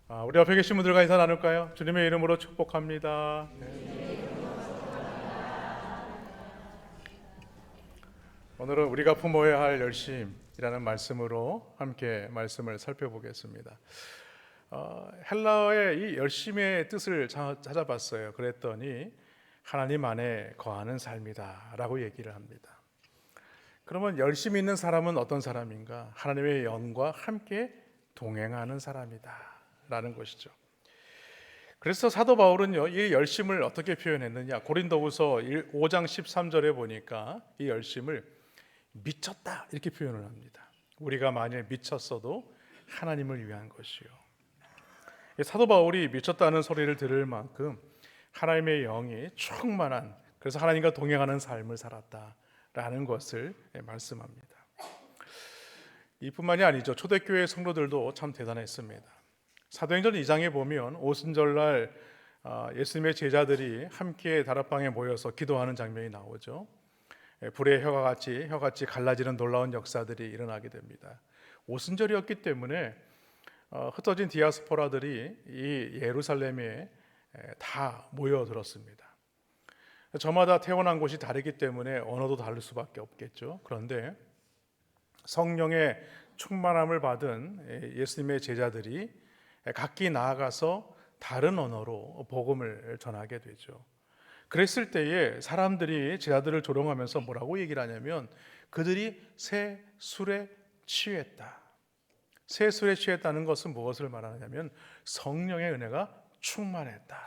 우리 앞에 계신 분들과 인사 나눌까요? 주님의 이름으로 축복합니다. 오늘은 우리가 품어야 할 열심이라는 말씀으로 함께 말씀을 살펴보겠습니다. 헬라어의 이 열심의 뜻을 찾아봤어요. 그랬더니 하나님 안에 거하는 삶이다 라고 얘기를 합니다. 그러면 열심 있는 사람은 어떤 사람인가? 하나님의 영과 함께 동행하는 사람이다 라는 것이죠. 그래서 사도 바울은요, 이 열심을 어떻게 표현했느냐? 고린도후서 5장 13절에 보니까 이 열심을 미쳤다 이렇게 표현을 합니다. 우리가 만일 미쳤어도 하나님을 위한 것이요. 사도 바울이 미쳤다는 소리를 들을 만큼 하나님의 영이 충만한, 그래서 하나님과 동행하는 삶을 살았다라는 것을 말씀합니다. 이뿐만이 아니죠. 초대교회 성도들도 참 대단했습니다. 사도행전 2장에 보면 오순절날 예수님의 제자들이 함께 다락방에 모여서 기도하는 장면이 나오죠. 불의 혀같이 갈라지는 놀라운 역사들이 일어나게 됩니다. 오순절이었기 때문에 흩어진 디아스포라들이 이 예루살렘에 다 모여들었습니다. 저마다 태어난 곳이 다르기 때문에 언어도 다를 수밖에 없겠죠. 그런데 성령의 충만함을 받은 예수님의 제자들이 각기 나아가서 다른 언어로 복음을 전하게 되죠. 그랬을 때에 사람들이 제자들을 조롱하면서 뭐라고 얘기를 하냐면 그들이 새 술에 취했다. 새 술에 취했다는 것은 무엇을 말하냐면 성령의 은혜가 충만했다라고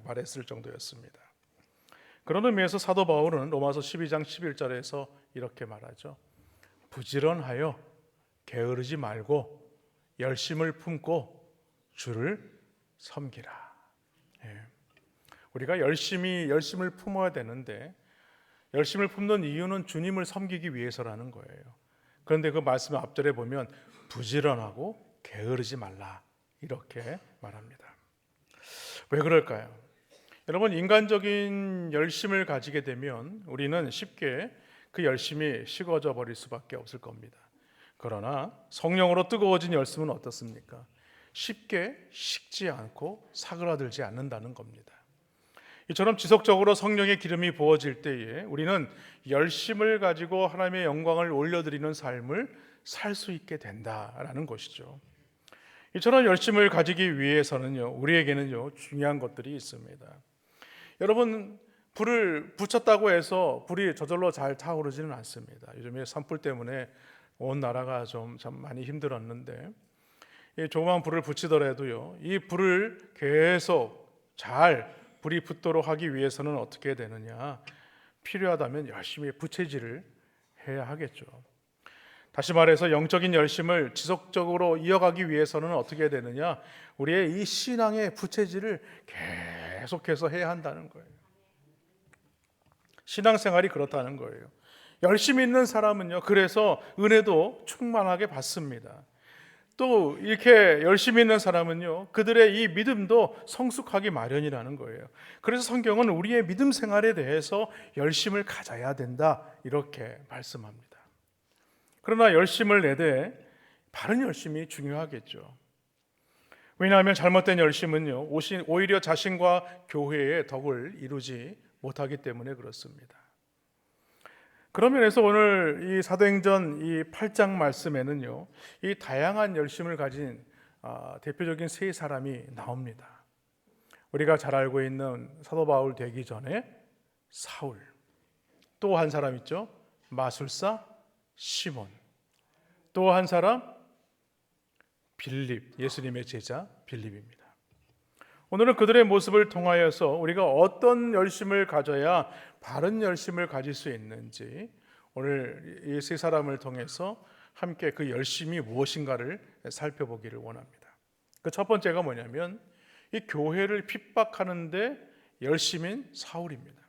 말했을 정도였습니다. 그런 의미에서 사도 바울은 로마서 12장 11절에서 이렇게 말하죠. 부지런하여 게으르지 말고 열심을 품고 주를 섬기라. 우리가 열심을 품어야 되는데 열심을 품는 이유는 주님을 섬기기 위해서라는 거예요. 그런데 그 말씀 앞절에 보면 부지런하고 게으르지 말라 이렇게 말합니다. 왜 그럴까요? 여러분, 인간적인 열심을 가지게 되면 우리는 쉽게 그 열심이 식어져 버릴 수밖에 없을 겁니다. 그러나 성령으로 뜨거워진 열심은 어떻습니까? 쉽게 식지 않고 사그라들지 않는다는 겁니다. 이처럼 지속적으로 성령의 기름이 부어질 때에 우리는 열심을 가지고 하나님의 영광을 올려드리는 삶을 살 수 있게 된다라는 것이죠. 이처럼 열심을 가지기 위해서는요, 우리에게는요 중요한 것들이 있습니다. 여러분, 불을 붙였다고 해서 불이 저절로 잘 타오르지는 않습니다. 요즘에 산불 때문에 온 나라가 참 많이 힘들었는데 이 조그만 불을 붙이더라도요, 이 불을 계속 잘 불이 붙도록 하기 위해서는 어떻게 되느냐? 필요하다면 열심히 부채질을 해야 하겠죠. 다시 말해서 영적인 열심을 지속적으로 이어가기 위해서는 어떻게 되느냐? 우리의 이 신앙의 부채질을 계속해서 해야 한다는 거예요. 신앙생활이 그렇다는 거예요. 열심히 있는 사람은요, 그래서 은혜도 충만하게 받습니다. 또 이렇게 열심히 있는 사람은요, 그들의 이 믿음도 성숙하기 마련이라는 거예요. 그래서 성경은 우리의 믿음 생활에 대해서 열심을 가져야 된다 이렇게 말씀합니다. 그러나 열심을 내되 바른 열심이 중요하겠죠. 왜냐하면 잘못된 열심은요, 오히려 자신과 교회의 덕을 이루지 못하기 때문에 그렇습니다. 그런 면에서 오늘 이 사도행전 이 8장 말씀에는요, 이 다양한 열심을 가진 대표적인 세 사람이 나옵니다. 우리가 잘 알고 있는 사도 바울 되기 전에 사울, 또 한 사람 있죠, 마술사 시몬, 또 한 사람 빌립, 예수님의 제자 빌립입니다. 오늘은 그들의 모습을 통하여서 우리가 어떤 열심을 가져야 바른 열심을 가질 수 있는지 오늘 이 세 사람을 통해서 함께 그 열심이 무엇인가를 살펴보기를 원합니다. 그 첫 번째가 뭐냐면 이 교회를 핍박하는데 열심인 사울입니다.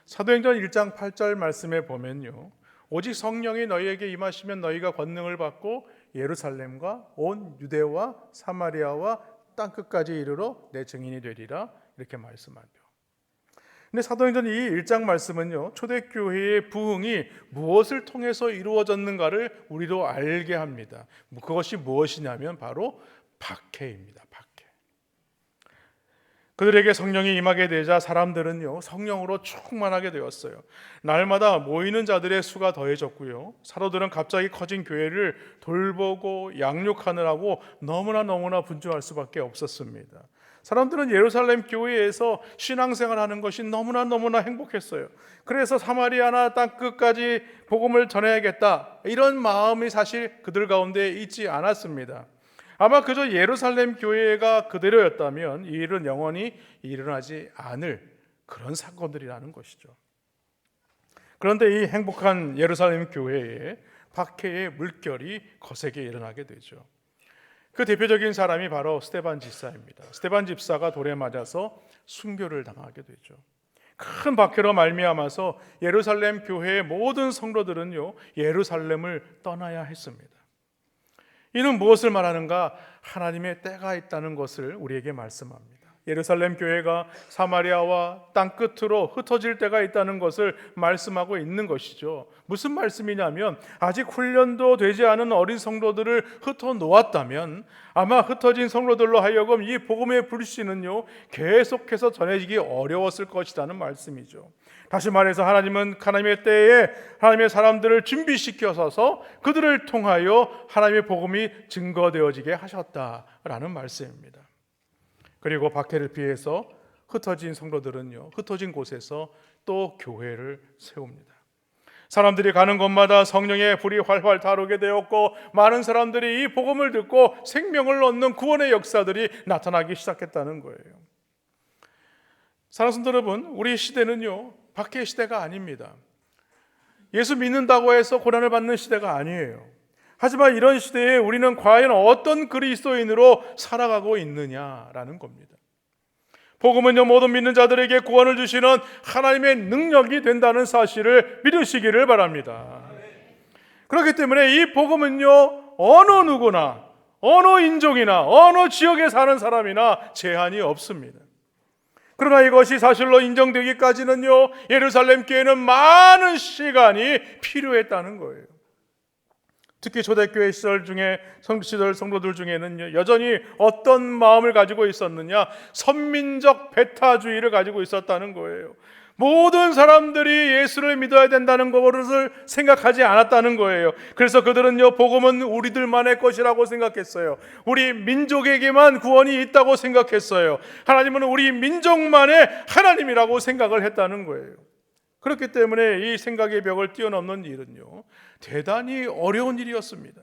사도행전 1장 8절 말씀에 보면요, 오직 성령이 너희에게 임하시면 너희가 권능을 받고 예루살렘과 온 유대와 사마리아와 땅끝까지 이르러 내 증인이 되리라 이렇게 말씀하죠. 근데 사도행전 이 1장 말씀은요, 초대교회의 부흥이 무엇을 통해서 이루어졌는가를 우리도 알게 합니다. 그것이 무엇이냐면 바로 박해입니다. 박해. 그들에게 성령이 임하게 되자 사람들은요, 성령으로 충만하게 되었어요. 날마다 모이는 자들의 수가 더해졌고요, 사도들은 갑자기 커진 교회를 돌보고 양육하느라고 너무나 분주할 수밖에 없었습니다. 사람들은 예루살렘 교회에서 신앙생활 하는 것이 너무나 행복했어요. 그래서 사마리아나 땅끝까지 복음을 전해야겠다, 이런 마음이 사실 그들 가운데 있지 않았습니다. 아마 그저 예루살렘 교회가 그대로였다면 이 일은 영원히 일어나지 않을 그런 사건들이라는 것이죠. 그런데 이 행복한 예루살렘 교회에 박해의 물결이 거세게 일어나게 되죠. 그 대표적인 사람이 바로 스데반 집사입니다. 스데반 집사가 돌에 맞아서 순교를 당하게 되죠. 큰 박해로 말미암아서 예루살렘 교회의 모든 성도들은요, 예루살렘을 떠나야 했습니다. 이는 무엇을 말하는가? 하나님의 때가 있다는 것을 우리에게 말씀합니다. 예루살렘 교회가 사마리아와 땅끝으로 흩어질 때가 있다는 것을 말씀하고 있는 것이죠. 무슨 말씀이냐면, 아직 훈련도 되지 않은 어린 성도들을 흩어 놓았다면 아마 흩어진 성도들로 하여금 이 복음의 불씨는요, 계속해서 전해지기 어려웠을 것이라는 말씀이죠. 다시 말해서 하나님은 하나님의 때에 하나님의 사람들을 준비시켜서 그들을 통하여 하나님의 복음이 증거되어지게 하셨다라는 말씀입니다. 그리고 박해를 피해서 흩어진 성도들은요, 흩어진 곳에서 또 교회를 세웁니다. 사람들이 가는 곳마다 성령의 불이 활활 타오르게 되었고, 많은 사람들이 이 복음을 듣고 생명을 얻는 구원의 역사들이 나타나기 시작했다는 거예요. 사랑하는 성도 여러분, 우리 시대는요, 박해의 시대가 아닙니다. 예수 믿는다고 해서 고난을 받는 시대가 아니에요. 하지만 이런 시대에 우리는 과연 어떤 그리스도인으로 살아가고 있느냐라는 겁니다. 복음은요, 모든 믿는 자들에게 구원을 주시는 하나님의 능력이 된다는 사실을 믿으시기를 바랍니다. 그렇기 때문에 이 복음은요, 어느 누구나, 어느 인종이나 어느 지역에 사는 사람이나 제한이 없습니다. 그러나 이것이 사실로 인정되기까지는요, 예루살렘 교회는 많은 시간이 필요했다는 거예요. 특히 초대교회 시절 중에 시절 성도들 중에는 여전히 어떤 마음을 가지고 있었느냐? 선민적 배타주의를 가지고 있었다는 거예요. 모든 사람들이 예수를 믿어야 된다는 것을 생각하지 않았다는 거예요. 그래서 그들은요, 복음은 우리들만의 것이라고 생각했어요. 우리 민족에게만 구원이 있다고 생각했어요. 하나님은 우리 민족만의 하나님이라고 생각을 했다는 거예요. 그렇기 때문에 이 생각의 벽을 뛰어넘는 일은요, 대단히 어려운 일이었습니다.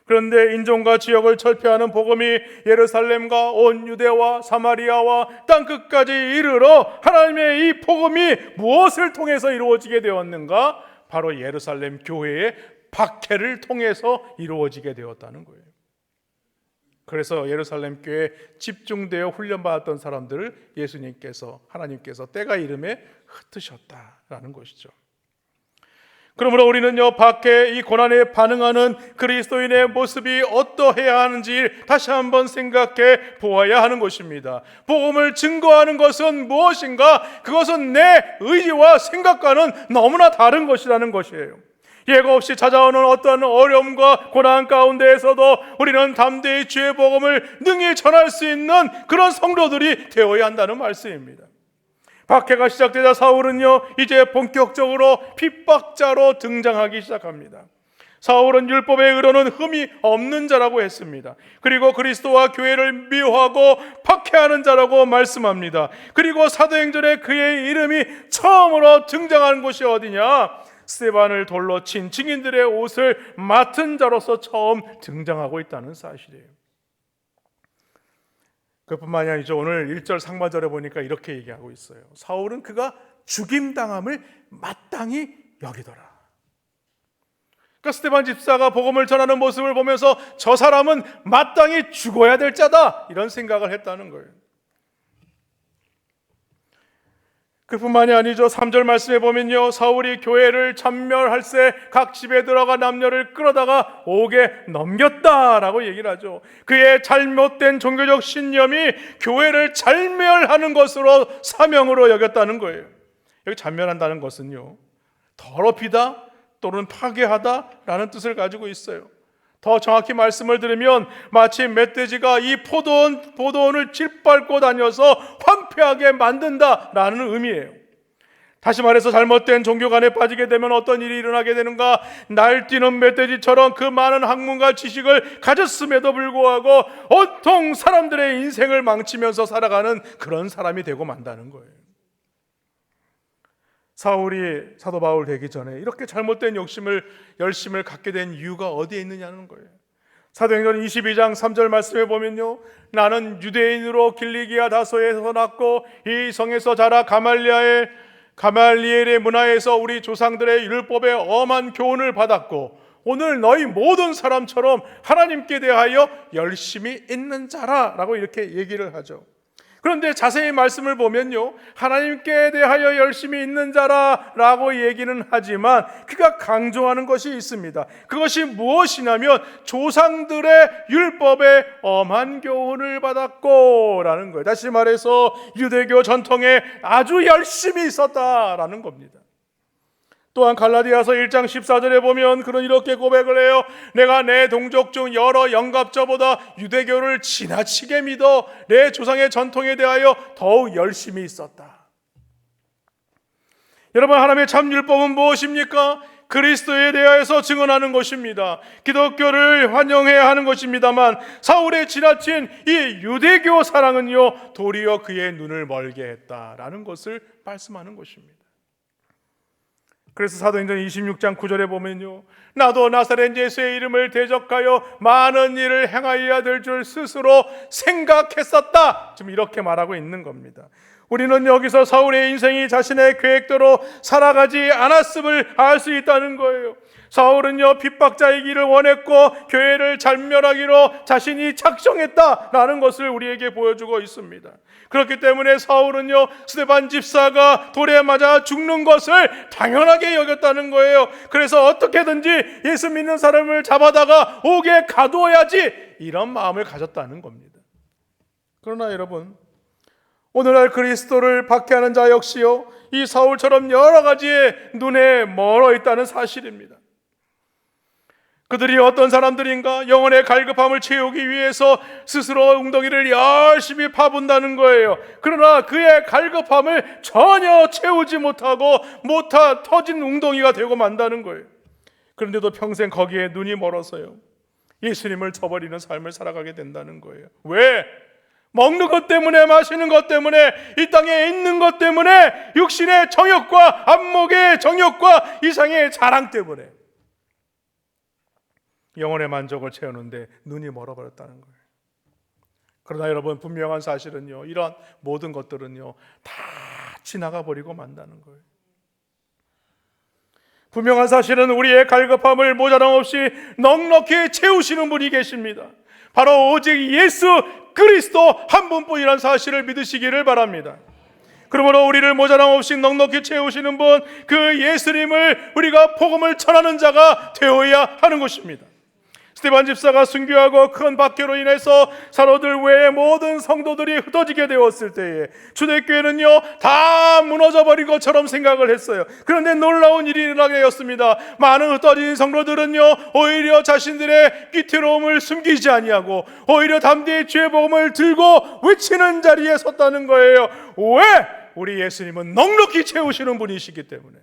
그런데 인종과 지역을 철폐하는 복음이 예루살렘과 온 유대와 사마리아와 땅끝까지 이르러 하나님의 이 복음이 무엇을 통해서 이루어지게 되었는가? 바로 예루살렘 교회의 박해를 통해서 이루어지게 되었다는 거예요. 그래서 예루살렘 교회에 집중되어 훈련받았던 사람들을 예수님께서, 하나님께서 때가 이름에 흩으셨다라는 것이죠. 그러므로 우리는요, 박해, 이 고난에 반응하는 그리스도인의 모습이 어떠해야 하는지 다시 한번 생각해 보아야 하는 것입니다. 복음을 증거하는 것은 무엇인가? 그것은 내 의지와 생각과는 너무나 다른 것이라는 것이에요. 예고 없이 찾아오는 어떤 어려움과 고난 가운데에서도 우리는 담대히 주의 복음을 능히 전할 수 있는 그런 성도들이 되어야 한다는 말씀입니다. 박해가 시작되자 사울은요, 이제 본격적으로 핍박자로 등장하기 시작합니다. 사울은 율법의 의로는 흠이 없는 자라고 했습니다. 그리고 그리스도와 교회를 미워하고 박해하는 자라고 말씀합니다. 그리고 사도행전에 그의 이름이 처음으로 등장하는 곳이 어디냐? 스데반을 돌로 친 증인들의 옷을 맡은 자로서 처음 등장하고 있다는 사실이에요. 그뿐만이 아니죠. 오늘 1절 상반절에 보니까 이렇게 얘기하고 있어요. 사울은 그가 죽임당함을 마땅히 여기더라. 그러니까 스데반 집사가 복음을 전하는 모습을 보면서 저 사람은 마땅히 죽어야 될 자다, 이런 생각을 했다는 거예요. 그뿐만이 아니죠. 3절 말씀에 보면요, 사울이 교회를 참멸할세 각 집에 들어가 남녀를 끌어다가 옥에 넘겼다라고 얘기를 하죠. 그의 잘못된 종교적 신념이 교회를 잘멸하는 것으로 사명으로 여겼다는 거예요. 여기 잔멸한다는 것은요, 더럽히다 또는 파괴하다라는 뜻을 가지고 있어요. 더 정확히 말씀을 드리면 마치 멧돼지가 이 포도원을 짓밟고 다녀서 황폐하게 만든다라는 의미예요. 다시 말해서 잘못된 종교관에 빠지게 되면 어떤 일이 일어나게 되는가? 날뛰는 멧돼지처럼 그 많은 학문과 지식을 가졌음에도 불구하고 온통 사람들의 인생을 망치면서 살아가는 그런 사람이 되고 만다는 거예요. 사울이 사도 바울 되기 전에 이렇게 잘못된 열심을 갖게 된 이유가 어디에 있느냐는 거예요. 사도행전 22장 3절 말씀에 보면요, 나는 유대인으로 길리기아 다소에서 났고 이 성에서 자라 가말리엘의 문화에서 우리 조상들의 율법에 엄한 교훈을 받았고 오늘 너희 모든 사람처럼 하나님께 대하여 열심히 있는 자라라고 이렇게 얘기를 하죠. 그런데 자세히 말씀을 보면요, 하나님께 대하여 열심히 있는 자라라고 얘기는 하지만 그가 강조하는 것이 있습니다. 그것이 무엇이냐면 조상들의 율법에 엄한 교훈을 받았고 라는 거예요. 다시 말해서 유대교 전통에 아주 열심히 있었다라는 겁니다. 또한 갈라디아서 1장 14절에 보면 그는 이렇게 고백을 해요. 내가 내 동족 중 여러 영갑자보다 유대교를 지나치게 믿어 내 조상의 전통에 대하여 더욱 열심히 있었다. 여러분, 하나님의 참 율법은 무엇입니까? 그리스도에 대하여서 증언하는 것입니다. 기독교를 환영해야 하는 것입니다만 사울의 지나친 이 유대교 사랑은요, 도리어 그의 눈을 멀게 했다라는 것을 말씀하는 것입니다. 그래서 사도행전 26장 9절에 보면요, 나도 나사렛 예수의 이름을 대적하여 많은 일을 행하여야 될 줄 스스로 생각했었다. 지금 이렇게 말하고 있는 겁니다. 우리는 여기서 사울의 인생이 자신의 계획대로 살아가지 않았음을 알 수 있다는 거예요. 사울은요, 핍박자이기를 원했고 교회를 잔멸하기로 자신이 작정했다라는 것을 우리에게 보여주고 있습니다. 그렇기 때문에 사울은요, 스데반 집사가 돌에 맞아 죽는 것을 당연하게 여겼다는 거예요. 그래서 어떻게든지 예수 믿는 사람을 잡아다가 옥에 가두어야지, 이런 마음을 가졌다는 겁니다. 그러나 여러분, 오늘날 그리스도를 박해하는 자 역시요, 이 사울처럼 여러 가지의 눈에 멀어 있다는 사실입니다. 그들이 어떤 사람들인가? 영혼의 갈급함을 채우기 위해서 스스로 웅덩이를 열심히 파본다는 거예요. 그러나 그의 갈급함을 전혀 채우지 못하고 터진 웅덩이가 되고 만다는 거예요. 그런데도 평생 거기에 눈이 멀어서요, 예수님을 저버리는 삶을 살아가게 된다는 거예요. 왜? 먹는 것 때문에, 마시는 것 때문에, 이 땅에 있는 것 때문에, 육신의 정욕과 안목의 정욕과 이상의 자랑 때문에 영혼의 만족을 채우는데 눈이 멀어버렸다는 거예요. 그러나 여러분, 분명한 사실은요, 이런 모든 것들은요 다 지나가 버리고 만다는 거예요. 분명한 사실은 우리의 갈급함을 모자람 없이 넉넉히 채우시는 분이 계십니다. 바로 오직 예수 그리스도 한 분뿐이라는 사실을 믿으시기를 바랍니다. 그러므로 우리를 모자람 없이 넉넉히 채우시는 분, 그 예수님을 우리가 복음을 전하는 자가 되어야 하는 것입니다. 스데반 집사가 순교하고 큰 박해로 인해서 사로들 외에 모든 성도들이 흩어지게 되었을 때에 초대교회는요 다 무너져버린 것처럼 생각을 했어요. 그런데 놀라운 일이 일어나게 되었습니다. 많은 흩어진 성도들은요 오히려 자신들의 끼태로움을 숨기지 아니하고 오히려 담대히 주의 복음을 들고 외치는 자리에 섰다는 거예요. 왜? 우리 예수님은 넉넉히 채우시는 분이시기 때문에.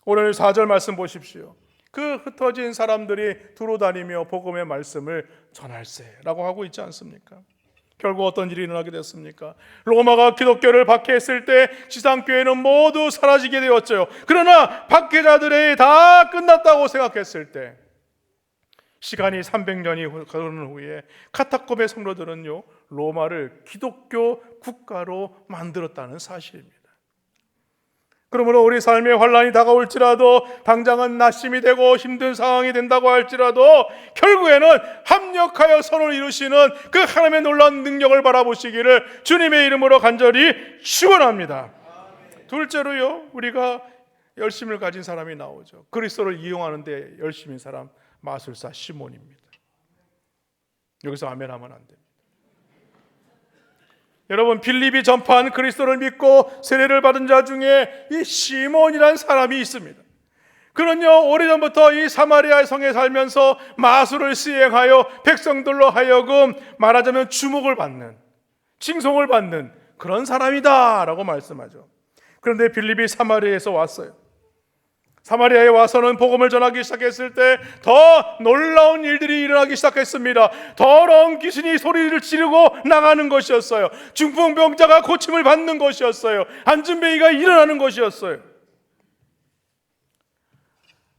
오늘 4절 말씀 보십시오. 그 흩어진 사람들이 두루다니며 복음의 말씀을 전할세라고 하고 있지 않습니까? 결국 어떤 일이 일어나게 됐습니까? 로마가 기독교를 박해했을 때 지상교회는 모두 사라지게 되었죠. 그러나 박해자들이 다 끝났다고 생각했을 때 시간이 300년이 흐른 후에 카타콤의 성도들은요 로마를 기독교 국가로 만들었다는 사실입니다. 그러므로 우리 삶의 환란이 다가올지라도, 당장은 낙심이 되고 힘든 상황이 된다고 할지라도 결국에는 합력하여 선을 이루시는 그 하나님의 놀라운 능력을 바라보시기를 주님의 이름으로 간절히 축원합니다. 둘째로요, 우리가 열심을 가진 사람이 나오죠. 그리스도를 이용하는 데 열심인 사람, 마술사 시몬입니다. 여기서 아멘 하면 안 됩니다. 여러분, 빌립이 전파한 그리스도를 믿고 세례를 받은 자 중에 이 시몬이라는 사람이 있습니다. 그는요, 오래전부터 이 사마리아 성에 살면서 마술을 시행하여 백성들로 하여금 말하자면 주목을 받는, 칭송을 받는 그런 사람이다라고 말씀하죠. 그런데 빌립이 사마리아에서 왔어요. 사마리아에 와서는 복음을 전하기 시작했을 때 더 놀라운 일들이 일어나기 시작했습니다. 더러운 귀신이 소리를 지르고 나가는 것이었어요. 중풍병자가 고침을 받는 것이었어요. 안진뱅이가 일어나는 것이었어요.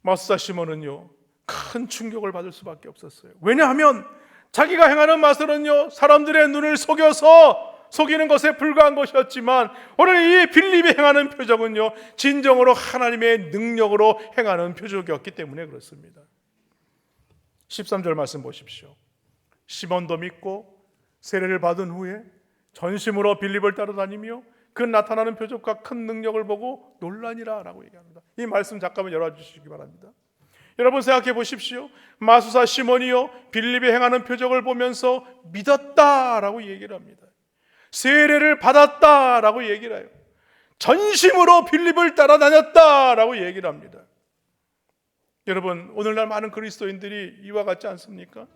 마술사 시몬은요, 큰 충격을 받을 수밖에 없었어요. 왜냐하면 자기가 행하는 마술은요, 사람들의 눈을 속이는 것에 불과한 것이었지만, 오늘 이 빌립이 행하는 표적은요, 진정으로 하나님의 능력으로 행하는 표적이었기 때문에 그렇습니다. 13절 말씀 보십시오. 시몬도 믿고 세례를 받은 후에 전심으로 빌립을 따라다니며 그 나타나는 표적과 큰 능력을 보고 놀라니라 라고 얘기합니다. 이 말씀 잠깐만 열어주시기 바랍니다. 여러분 생각해 보십시오. 마술사 시몬이요, 빌립이 행하는 표적을 보면서 믿었다라고 얘기를 합니다. 세례를 받았다라고 얘기를 해요. 전심으로 빌립을 따라다녔다라고 얘기를 합니다. 여러분, 오늘날 많은 그리스도인들이 이와 같지 않습니까?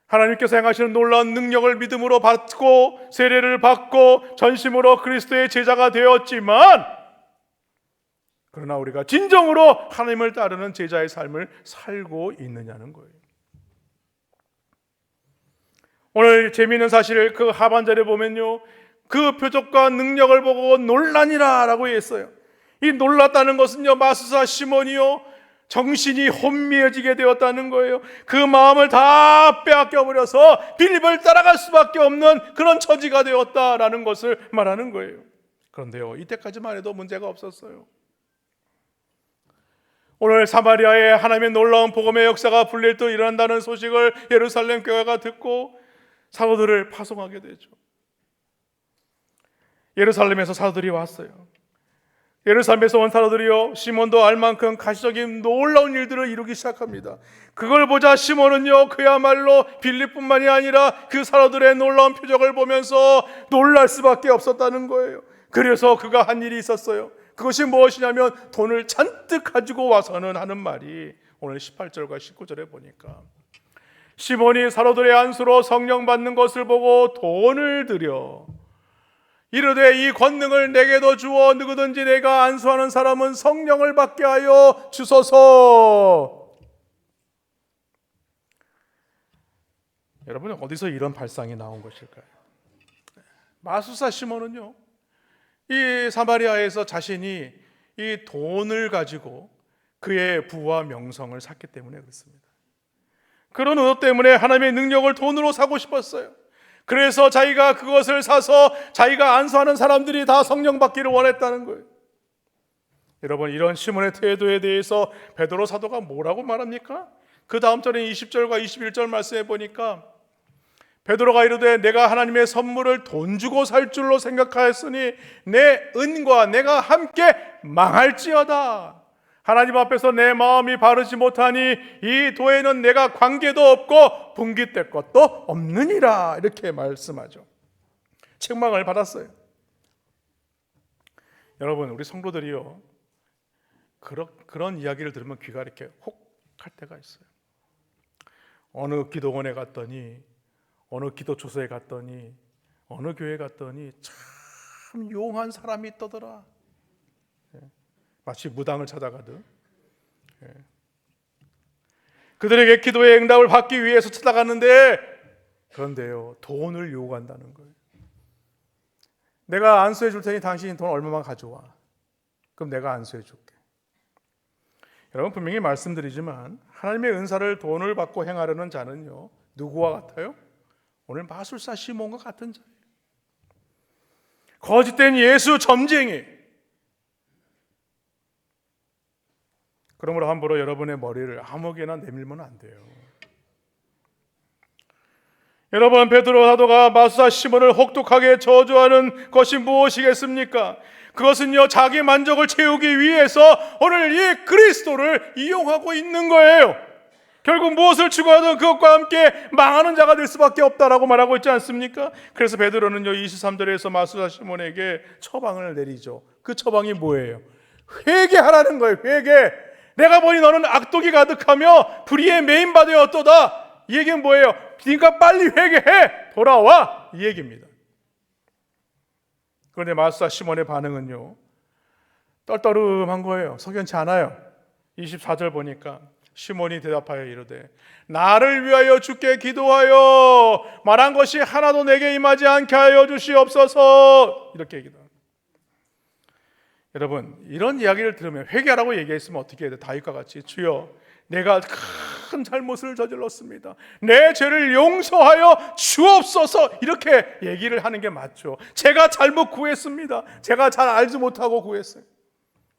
하나님께서 행하시는 놀라운 능력을 믿음으로 받고 세례를 받고 전심으로 그리스도의 제자가 되었지만, 그러나 우리가 진정으로 하나님을 따르는 제자의 삶을 살고 있느냐는 거예요. 오늘 재미있는 사실, 그 하반절에 보면요, 그 표적과 능력을 보고 놀라니라 라고 했어요. 이 놀랐다는 것은요, 마술사 시몬이요, 정신이 혼미해지게 되었다는 거예요. 그 마음을 다 빼앗겨버려서 빌립을 따라갈 수밖에 없는 그런 처지가 되었다라는 것을 말하는 거예요. 그런데요, 이때까지만 해도 문제가 없었어요. 오늘 사마리아에 하나님의 놀라운 복음의 역사가 불릴듯 일어난다는 소식을 예루살렘 교회가 듣고 사도들을 파송하게 되죠. 예루살렘에서 사도들이 왔어요. 예루살렘에서 온 사도들이요, 시몬도 알 만큼 가시적인 놀라운 일들을 이루기 시작합니다. 그걸 보자 시몬은요, 그야말로 빌립뿐만이 아니라 그 사도들의 놀라운 표적을 보면서 놀랄 수밖에 없었다는 거예요. 그래서 그가 한 일이 있었어요. 그것이 무엇이냐면 돈을 잔뜩 가지고 와서는 하는 말이 오늘 18절과 19절에 보니까, 시몬이 사도들의 안수로 성령 받는 것을 보고 돈을 들여 이르되 이 권능을 내게도 주어 누구든지 내가 안수하는 사람은 성령을 받게 하여 주소서. 여러분, 어디서 이런 발상이 나온 것일까요? 마술사 시몬은요, 이 사마리아에서 자신이 이 돈을 가지고 그의 부와 명성을 샀기 때문에 그렇습니다. 그런 의도 때문에 하나님의 능력을 돈으로 사고 싶었어요. 그래서 자기가 그것을 사서 자기가 안수하는 사람들이 다 성령 받기를 원했다는 거예요. 여러분, 이런 시몬의 태도에 대해서 베드로 사도가 뭐라고 말합니까? 그 다음 절인 20절과 21절 말씀해 보니까, 베드로가 이르되 내가 하나님의 선물을 돈 주고 살 줄로 생각하였으니 내 은과 내가 함께 망할지어다. 하나님 앞에서 내 마음이 바르지 못하니 이 도에는 내가 관계도 없고 분깃될 것도 없느니라, 이렇게 말씀하죠. 책망을 받았어요. 여러분, 우리 성도들이요, 그런 이야기를 들으면 귀가 이렇게 혹할 때가 있어요. 어느 기도원에 갔더니, 어느 기도초소에 갔더니, 어느 교회 갔더니 참 용한 사람이 있더더라. 마치 무당을 찾아가듯. 그들에게 기도의 응답을 받기 위해서 찾아갔는데, 그런데요, 돈을 요구한다는 거예요. 내가 안수해 줄 테니 당신이 돈 얼마만 가져와. 그럼 내가 안수해 줄게. 여러분, 분명히 말씀드리지만 하나님의 은사를 돈을 받고 행하려는 자는요, 누구와 같아요? 오늘 마술사 시몬과 같은 자예요. 거짓된 예수 점쟁이. 그러므로 함부로 여러분의 머리를 아무개나 내밀면 안 돼요. 여러분, 베드로 사도가 마술사 시몬을 혹독하게 저주하는 것이 무엇이겠습니까? 그것은요, 자기 만족을 채우기 위해서 오늘 이 그리스도를 이용하고 있는 거예요. 결국 무엇을 추구하든 그것과 함께 망하는 자가 될 수밖에 없다라고 말하고 있지 않습니까? 그래서 베드로는요 23절에서 마수사 시몬에게 처방을 내리죠. 그 처방이 뭐예요? 회개하라는 거예요. 회개. 내가 보니 너는 악독이 가득하며 불의의 메인바 되었도다. 이 얘기는 뭐예요? 그러니까 빨리 회개해. 돌아와. 이 얘기입니다. 그런데 마수사 시몬의 반응은요 떨떠름한 거예요. 석연치 않아요. 24절 보니까 시몬이 대답하여 이르되 나를 위하여 주께 기도하여 말한 것이 하나도 내게 임하지 않게 하여 주시옵소서. 이렇게 얘기합니다. 여러분 이런 이야기를 들으면 회개하라고 얘기했으면 어떻게 해야 돼? 다윗과 같이 주여 내가 큰 잘못을 저질렀습니다. 내 죄를 용서하여 주옵소서. 이렇게 얘기를 하는 게 맞죠. 제가 잘못 구했습니다. 제가 잘 알지 못하고 구했어요.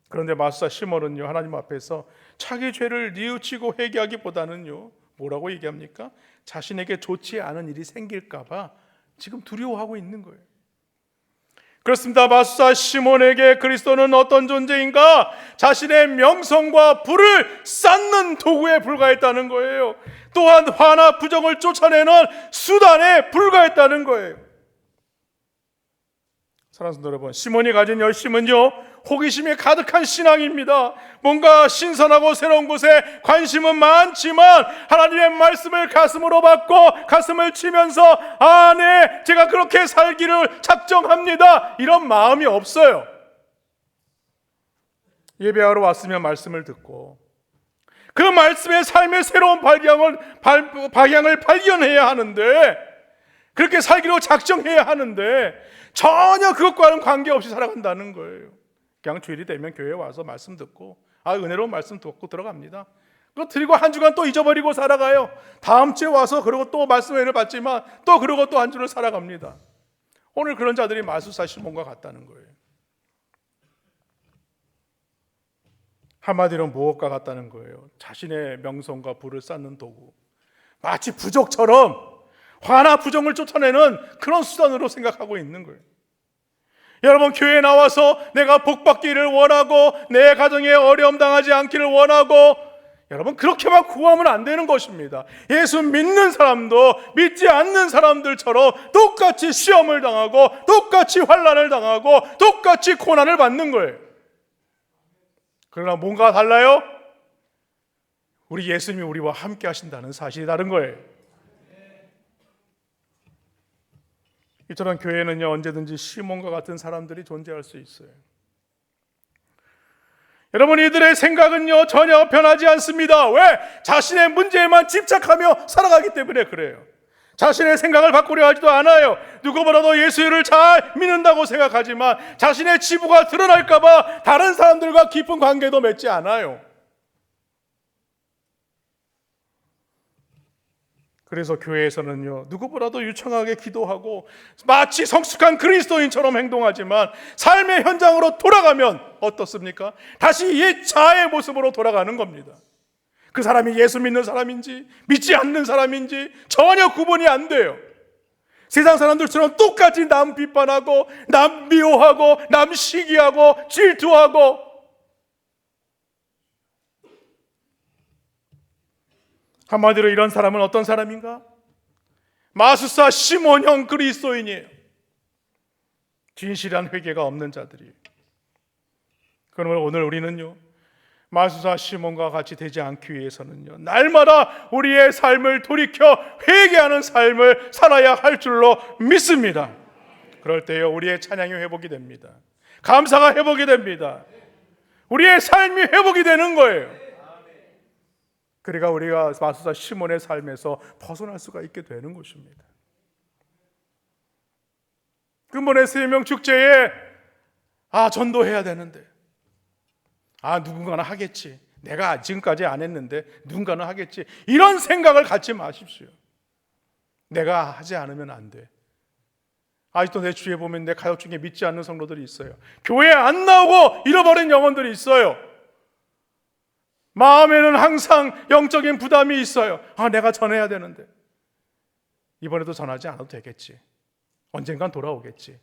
그런데 마수사 시몬은요 하나님 앞에서 자기 죄를 뉘우치고 회개하기보다는요 뭐라고 얘기합니까? 자신에게 좋지 않은 일이 생길까 봐 지금 두려워하고 있는 거예요. 그렇습니다. 마수사 시몬에게 그리스도는 어떤 존재인가? 자신의 명성과 부를 쌓는 도구에 불과했다는 거예요. 또한 화나 부정을 쫓아내는 수단에 불과했다는 거예요. 사랑하는 성도 여러분, 시몬이 가진 열심은요 호기심이 가득한 신앙입니다. 뭔가 신선하고 새로운 곳에 관심은 많지만 하나님의 말씀을 가슴으로 받고 가슴을 치면서 네, 제가 그렇게 살기를 작정합니다, 이런 마음이 없어요. 예배하러 왔으면 말씀을 듣고 그 말씀의 삶의 새로운 방향을 발견해야 하는데, 그렇게 살기로 작정해야 하는데 전혀 그것과는 관계없이 살아간다는 거예요. 그냥 주일이 되면 교회에 와서 말씀 듣고 은혜로운 말씀 듣고 들어갑니다. 그거 드리고 한 주간 또 잊어버리고 살아가요. 다음 주에 와서 그러고 또 말씀 은혜를 받지만 또 그러고 또 한 주를 살아갑니다. 오늘 그런 자들이 마수사 시몬과 같다는 거예요. 한마디로 무엇과 같다는 거예요? 자신의 명성과 부를 쌓는 도구, 마치 부적처럼 화나 부정을 쫓아내는 그런 수단으로 생각하고 있는 거예요. 여러분, 교회에 나와서 내가 복받기를 원하고 내 가정에 어려움 당하지 않기를 원하고, 여러분 그렇게만 구하면 안 되는 것입니다. 예수 믿는 사람도 믿지 않는 사람들처럼 똑같이 시험을 당하고 똑같이 환난을 당하고 똑같이 고난을 받는 거예요. 그러나 뭔가 달라요? 우리 예수님이 우리와 함께 하신다는 사실이 다른 거예요. 이처럼 교회는요 언제든지 시몬과 같은 사람들이 존재할 수 있어요. 여러분, 이들의 생각은요 전혀 변하지 않습니다. 왜? 자신의 문제에만 집착하며 살아가기 때문에 그래요. 자신의 생각을 바꾸려 하지도 않아요. 누구보다도 예수를 잘 믿는다고 생각하지만 자신의 지부가 드러날까 봐 다른 사람들과 깊은 관계도 맺지 않아요. 그래서 교회에서는요 누구보다도 유창하게 기도하고 마치 성숙한 그리스도인처럼 행동하지만 삶의 현장으로 돌아가면 어떻습니까? 다시 옛 자아의 모습으로 돌아가는 겁니다. 그 사람이 예수 믿는 사람인지 믿지 않는 사람인지 전혀 구분이 안 돼요. 세상 사람들처럼 똑같이 남 비판하고 남 미워하고 남 시기하고 질투하고. 한마디로 이런 사람은 어떤 사람인가? 마수사 시몬형 그리스도인이에요. 진실한 회개가 없는 자들이에요. 그러면 오늘 우리는요 마수사 시몬과 같이 되지 않기 위해서는요 날마다 우리의 삶을 돌이켜 회개하는 삶을 살아야 할 줄로 믿습니다. 그럴 때요 우리의 찬양이 회복이 됩니다. 감사가 회복이 됩니다. 우리의 삶이 회복이 되는 거예요. 그러니까 우리가 마수사 시몬의 삶에서 벗어날 수가 있게 되는 것입니다. 근본의 세명 축제에 전도해야 되는데 누군가는 하겠지, 내가 지금까지 안 했는데 누군가는 하겠지, 이런 생각을 갖지 마십시오. 내가 하지 않으면 안 돼. 아직도 내 주위에 보면 내 가족 중에 믿지 않는 성도들이 있어요. 교회에 안 나오고 잃어버린 영혼들이 있어요. 마음에는 항상 영적인 부담이 있어요. 내가 전해야 되는데 이번에도 전하지 않아도 되겠지, 언젠간 돌아오겠지.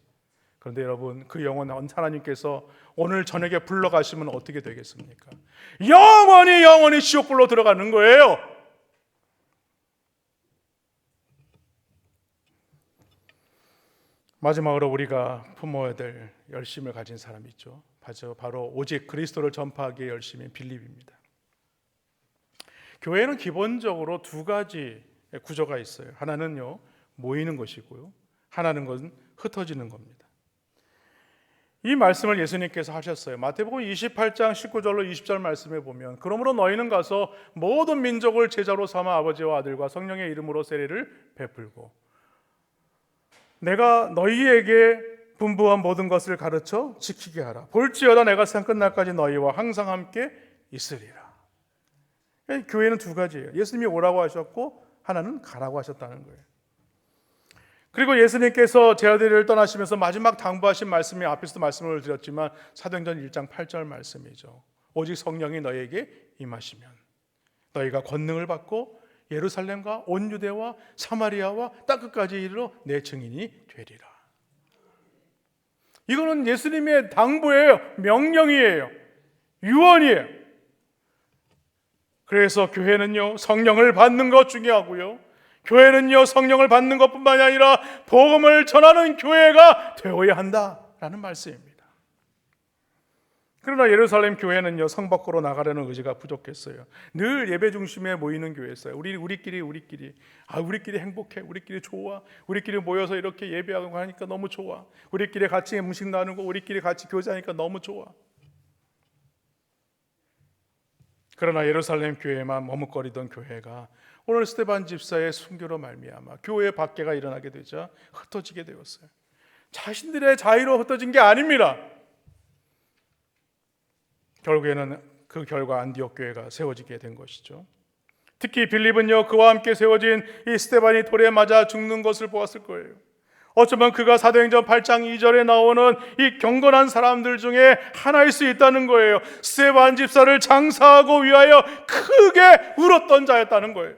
그런데 여러분, 그 영혼 하나님께서 오늘 저녁에 불러가시면 어떻게 되겠습니까? 영원히 지옥불로 들어가는 거예요. 마지막으로 우리가 품어야 될 열심을 가진 사람이 있죠. 바로 오직 그리스도를 전파하기에 열심인 빌립입니다. 교회는 기본적으로 두 가지 구조가 있어요. 하나는요, 모이는 것이고요, 하나는 건 흩어지는 겁니다. 이 말씀을 예수님께서 하셨어요. 마태복음 28장 19절로 20절 말씀에 보면, 그러므로 너희는 가서 모든 민족을 제자로 삼아 아버지와 아들과 성령의 이름으로 세례를 베풀고 내가 너희에게 분부한 모든 것을 가르쳐 지키게 하라. 볼지어다 내가 세상 끝날까지 너희와 항상 함께 있으리라. 교회는 두 가지예요. 예수님이 오라고 하셨고 하나는 가라고 하셨다는 거예요. 그리고 예수님께서 제 아들을 떠나시면서 마지막 당부하신 말씀이 앞에서도 말씀을 드렸지만 사도행전 1장 8절 말씀이죠. 오직 성령이 너희에게 임하시면 너희가 권능을 받고 예루살렘과 온 유대와 사마리아와 땅끝까지 이르러 내 증인이 되리라. 이거는 예수님의 당부예요. 명령이에요. 유언이에요. 그래서 교회는요, 성령을 받는 것 중요하고요, 교회는요, 성령을 받는 것뿐만이 아니라 복음을 전하는 교회가 되어야 한다라는 말씀입니다. 그러나 예루살렘 교회는요, 성 밖으로 나가려는 의지가 부족했어요. 늘 예배 중심에 모이는 교회였어요. 우리끼리 우리끼리 행복해, 우리끼리 좋아, 우리끼리 모여서 이렇게 예배하고 하니까 너무 좋아, 우리끼리 같이 음식 나누고 우리끼리 같이 교제하니까 너무 좋아. 그러나 예루살렘 교회만 머뭇거리던 교회가 오늘 스데반 집사의 순교로 말미암아 교회 박해가 일어나게 되자 흩어지게 되었어요. 자신들의 자의로 흩어진 게 아닙니다. 결국에는 그 결과 안디옥 교회가 세워지게 된 것이죠. 특히 빌립은요, 그와 함께 세워진 이 스데반이 돌에 맞아 죽는 것을 보았을 거예요. 어쩌면 그가 사도행전 8장 2절에 나오는 이 경건한 사람들 중에 하나일 수 있다는 거예요. 스데반 집사를 장사하고 위하여 크게 울었던 자였다는 거예요.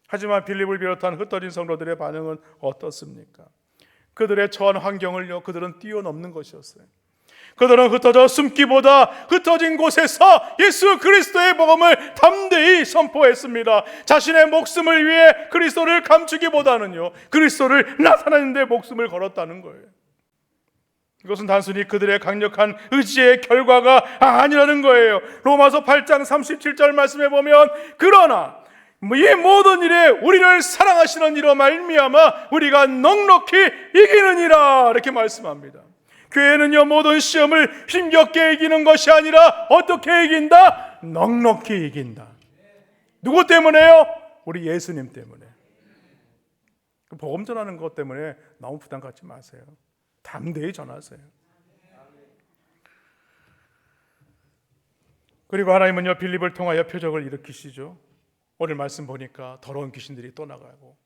하지만 빌립을 비롯한 흩어진 성도들의 반응은 어떻습니까? 그들의 처한 환경을요, 그들은 뛰어넘는 것이었어요. 그들은 흩어져 숨기보다 흩어진 곳에서 예수 그리스도의 복음을 담대히 선포했습니다. 자신의 목숨을 위해 그리스도를 감추기보다는요, 그리스도를 나타내는 데 목숨을 걸었다는 거예요. 이것은 단순히 그들의 강력한 의지의 결과가 아니라는 거예요. 로마서 8장 37절 말씀에 보면, 그러나 이 모든 일에 우리를 사랑하시는 이로 말미암아 우리가 넉넉히 이기느니라, 이렇게 말씀합니다. 교회는요, 모든 시험을 힘겹게 이기는 것이 아니라 어떻게 이긴다? 넉넉히 이긴다. 누구 때문에요? 우리 예수님 때문에. 복음 전하는 것 때문에 너무 부담 갖지 마세요. 담대히 전하세요. 그리고 하나님은요, 빌립을 통하여 표적을 일으키시죠. 오늘 말씀 보니까 더러운 귀신들이 또 나가고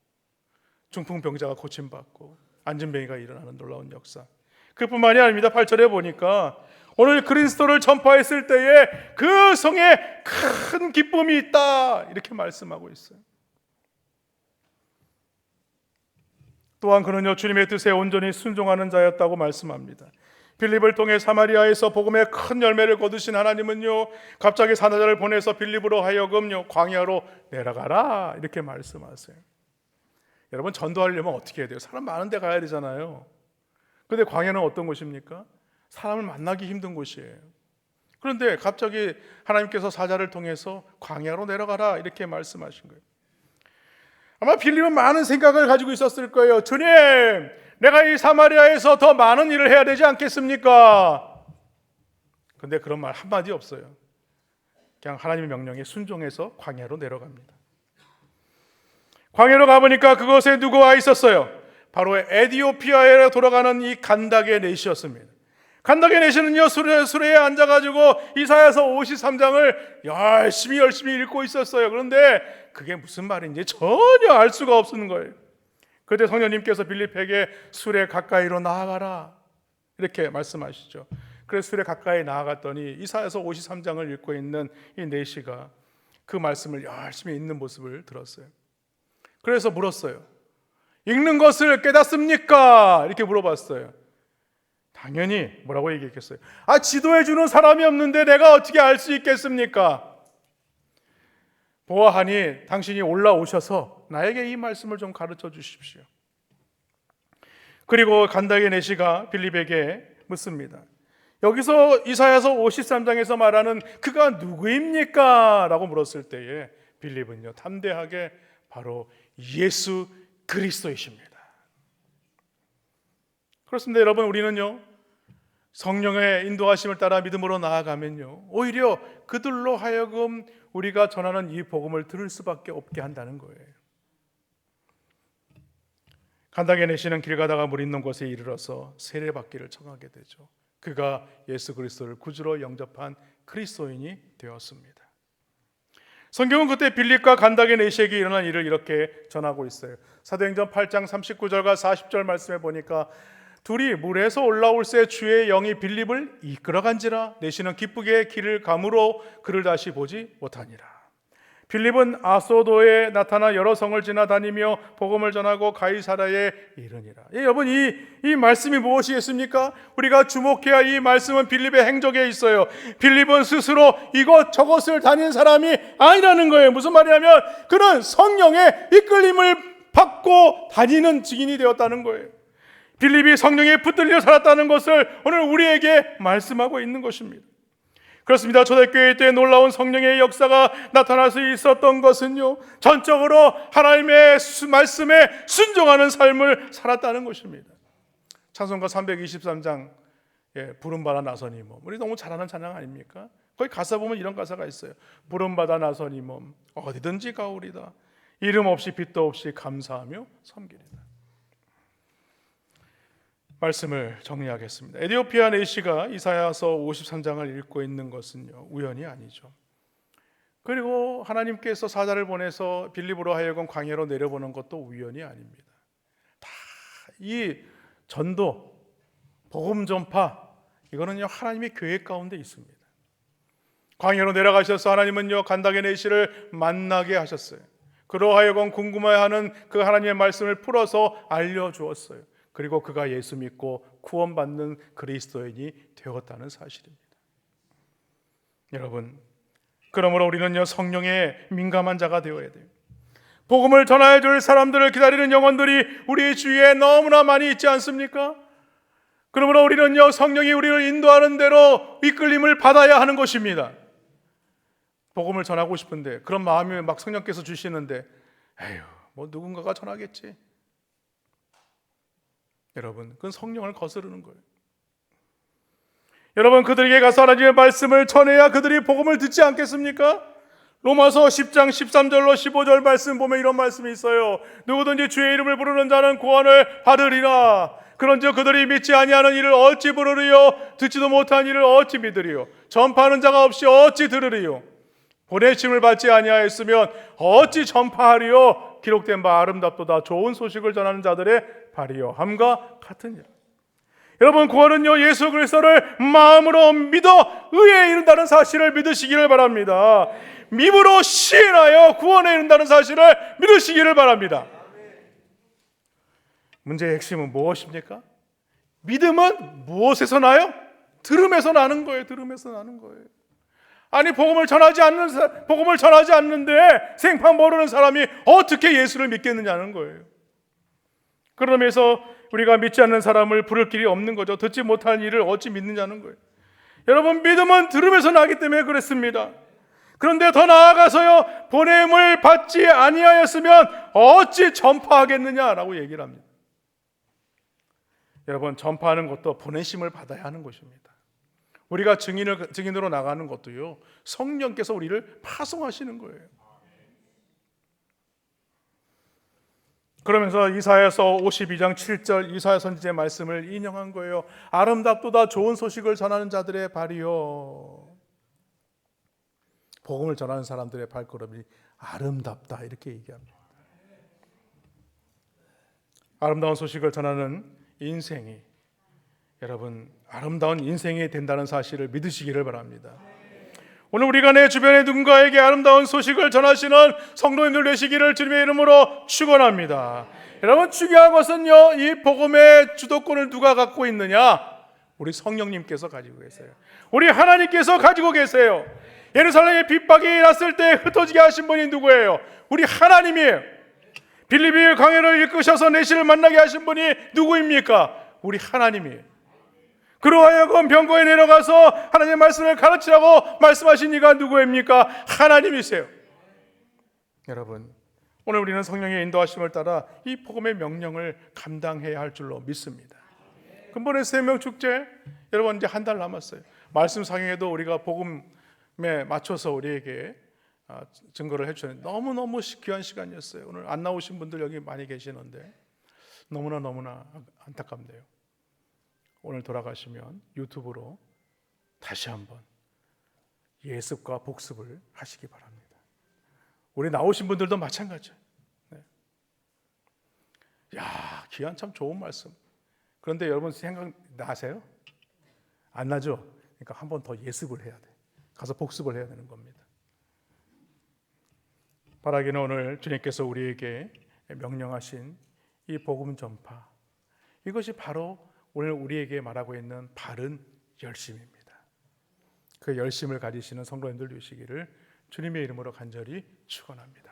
중풍병자가 고침받고 안진뱅이가 일어나는 놀라운 역사. 그뿐만이 아닙니다. 8절에 보니까 오늘 그리스도를 전파했을 때에 그 성에 큰 기쁨이 있다, 이렇게 말씀하고 있어요. 또한 그는요, 주님의 뜻에 온전히 순종하는 자였다고 말씀합니다. 빌립을 통해 사마리아에서 복음의 큰 열매를 거두신 하나님은요, 갑자기 사자를 보내서 빌립으로 하여금요, 광야로 내려가라, 이렇게 말씀하세요. 여러분, 전도하려면 어떻게 해야 돼요? 사람 많은 데 가야 되잖아요. 그런데 광야는 어떤 곳입니까? 사람을 만나기 힘든 곳이에요. 그런데 갑자기 하나님께서 사자를 통해서 광야로 내려가라, 이렇게 말씀하신 거예요. 아마 빌립은 많은 생각을 가지고 있었을 거예요. 주님, 내가 이 사마리아에서 더 많은 일을 해야 되지 않겠습니까? 그런데 그런 말 한마디 없어요. 그냥 하나님의 명령에 순종해서 광야로 내려갑니다. 광야로 가보니까 그곳에 누구와 있었어요? 바로 에티오피아에 돌아가는 이 간닥의 넷이었습니다. 간닥의 넷이는요, 수레에 앉아가지고 이사야서 53장을 열심히 읽고 있었어요. 그런데 그게 무슨 말인지 전혀 알 수가 없는 거예요. 그때 성령님께서 빌립에게 수레 가까이로 나아가라, 이렇게 말씀하시죠. 그래서 수레 가까이 나아갔더니 이사야서 53장을 읽고 있는 이 넷이가 그 말씀을 열심히 읽는 모습을 들었어요. 그래서 물었어요. 읽는 것을 깨닫습니까? 이렇게 물어봤어요. 당연히 뭐라고 얘기했겠어요? 지도해 주는 사람이 없는데 내가 어떻게 알 수 있겠습니까? 보아하니 당신이 올라오셔서 나에게 이 말씀을 좀 가르쳐 주십시오. 그리고 간다게 내시가 빌립에게 묻습니다. 여기서 이사야서 53장에서 말하는 그가 누구입니까? 라고 물었을 때에 빌립은요 담대하게 바로 예수 그리스도이십니다. 그렇습니다. 여러분, 우리는요 성령의 인도하심을 따라 믿음으로 나아가면요 오히려 그들로 하여금 우리가 전하는 이 복음을 들을 수밖에 없게 한다는 거예요. 간다게 내시는 길 가다가 물 있는 곳에 이르러서 세례받기를 청하게 되죠. 그가 예수 그리스도를 구주로 영접한 그리스도인이 되었습니다. 성경은 그때 빌립과 간다게 내시에게 일어난 일을 이렇게 전하고 있어요. 사도행전 8장 39절과 40절 말씀에 보니까 둘이 물에서 올라올 새 주의 영이 빌립을 이끌어간지라 내시는 기쁘게 길을 가므로 그를 다시 보지 못하니라. 빌립은 아소도에 나타나 여러 성을 지나다니며 복음을 전하고 가이사라에 이르니라. 여러분, 이 말씀이 무엇이겠습니까? 우리가 주목해야 이 말씀은 빌립의 행적에 있어요. 빌립은 스스로 이것저것을 다닌 사람이 아니라는 거예요. 무슨 말이냐면 그는 성령의 이끌림을 받고 다니는 증인이 되었다는 거예요. 빌립이 성령에 붙들려 살았다는 것을 오늘 우리에게 말씀하고 있는 것입니다. 그렇습니다. 초대교회 때 놀라운 성령의 역사가 나타날 수 있었던 것은요 전적으로 하나님의 말씀에 순종하는 삶을 살았다는 것입니다. 찬송가 323장 부름받아 나서니 몸, 우리 너무 잘 아는 찬양 아닙니까? 거기 가사 보면 이런 가사가 있어요. 부름받아 나서니 몸 어디든지 가오리다. 이름 없이 빛도 없이 감사하며 섬기리다. 말씀을 정리하겠습니다. 에디오피아 내시가 이사야서 53장을 읽고 있는 것은요 우연이 아니죠. 그리고 하나님께서 사자를 보내서 빌립으로 하여금 광야로 내려보는 것도 우연이 아닙니다. 다 이 전도, 복음 전파, 이거는요 하나님의 계획 가운데 있습니다. 광야로 내려가셔서 하나님은요 간다게 내시를 만나게 하셨어요. 그로 하여금 궁금해하는 그 하나님의 말씀을 풀어서 알려주었어요. 그리고 그가 예수 믿고 구원받는 그리스도인이 되었다는 사실입니다. 여러분, 그러므로 우리는요 성령에 민감한 자가 되어야 돼요. 복음을 전하여 줄 사람들을 기다리는 영혼들이 우리 주위에 너무나 많이 있지 않습니까? 그러므로 우리는요 성령이 우리를 인도하는 대로 이끌림을 받아야 하는 것입니다. 복음을 전하고 싶은데 그런 마음이 막 성령께서 주시는데 에휴 뭐 누군가가 전하겠지. 여러분, 그건 성령을 거스르는 거예요. 여러분, 그들에게 가서 하나님의 말씀을 전해야 그들이 복음을 듣지 않겠습니까? 로마서 10장 13절로 15절 말씀 보면 이런 말씀이 있어요. 누구든지 주의 이름을 부르는 자는 구원을 받으리라. 그런즉 그들이 믿지 아니하는 이를 어찌 부르리요? 듣지도 못한 이를 어찌 믿으리요? 전파하는 자가 없이 어찌 들으리요? 보내심을 받지 아니하였으면 어찌 전파하리요? 기록된 바 아름답도다 좋은 소식을 전하는 자들의 발이요 함과 같으니라. 여러분, 구원은요 예수 그리스도를 마음으로 믿어 의에 이른다는 사실을 믿으시기를 바랍니다. 믿음으로 시인하여 구원에 이른다는 사실을 믿으시기를 바랍니다. 문제의 핵심은 무엇입니까? 믿음은 무엇에서 나요? 들음에서 나는 거예요. 들음에서 나는 거예요. 아니 복음을 전하지 않는데 생판 모르는 사람이 어떻게 예수를 믿겠느냐는 거예요. 그러면서 우리가 믿지 않는 사람을 부를 길이 없는 거죠. 듣지 못한 일을 어찌 믿느냐는 거예요. 여러분, 믿음은 들음에서 나기 때문에 그렇습니다. 그런데 더 나아가서요 보냄을 받지 아니하였으면 어찌 전파하겠느냐라고 얘기를 합니다. 여러분, 전파하는 것도 보내심을 받아야 하는 것입니다. 우리가 증인으로 나가는 것도요 성령께서 우리를 파송하시는 거예요. 그러면서 이사야서 52장 7절 이사야 선지자의 말씀을 인용한 거예요. 아름답도다 좋은 소식을 전하는 자들의 발이요. 복음을 전하는 사람들의 발걸음이 아름답다 이렇게 얘기합니다. 아름다운 소식을 전하는 인생이 여러분 아름다운 인생이 된다는 사실을 믿으시기를 바랍니다. 오늘 우리가 내 주변의 누군가에게 아름다운 소식을 전하시는 성도님들 되시기를 주님의 이름으로 축원합니다. 여러분, 중요한 것은요 이 복음의 주도권을 누가 갖고 있느냐? 우리 성령님께서 가지고 계세요. 우리 하나님께서 가지고 계세요. 예루살렘에 핍박이 났을 때 흩어지게 하신 분이 누구예요? 우리 하나님이에요. 빌립비 강해를 이끄셔서 내시를 만나게 하신 분이 누구입니까? 우리 하나님이에요. 그로 하여금 병고에 내려가서 하나님의 말씀을 가르치라고 말씀하신 이가 누구입니까? 하나님이세요. 여러분, 오늘 우리는 성령의 인도하심을 따라 이 복음의 명령을 감당해야 할 줄로 믿습니다. 근본의 생명 축제, 여러분 이제 한 달 남았어요. 말씀 상행에도 우리가 복음에 맞춰서 우리에게 증거를 해주는 너무너무 귀한 시간이었어요. 오늘 안 나오신 분들 여기 많이 계시는데 너무나 안타깝네요. 오늘 돌아가시면 유튜브로 다시 한번 예습과 복습을 하시기 바랍니다. 우리 나오신 분들도 마찬가지예요. 네. 야, 귀한 참 좋은 말씀. 그런데 여러분 생각나세요? 안 나죠? 그러니까 한 번 더 예습을 해야 돼. 가서 복습을 해야 되는 겁니다. 바라기는 오늘 주님께서 우리에게 명령하신 이 복음 전파, 이것이 바로 오늘 우리에게 말하고 있는 바른 열심입니다. 그 열심을 가지시는 성도님들 되시기를 주님의 이름으로 간절히 축원합니다.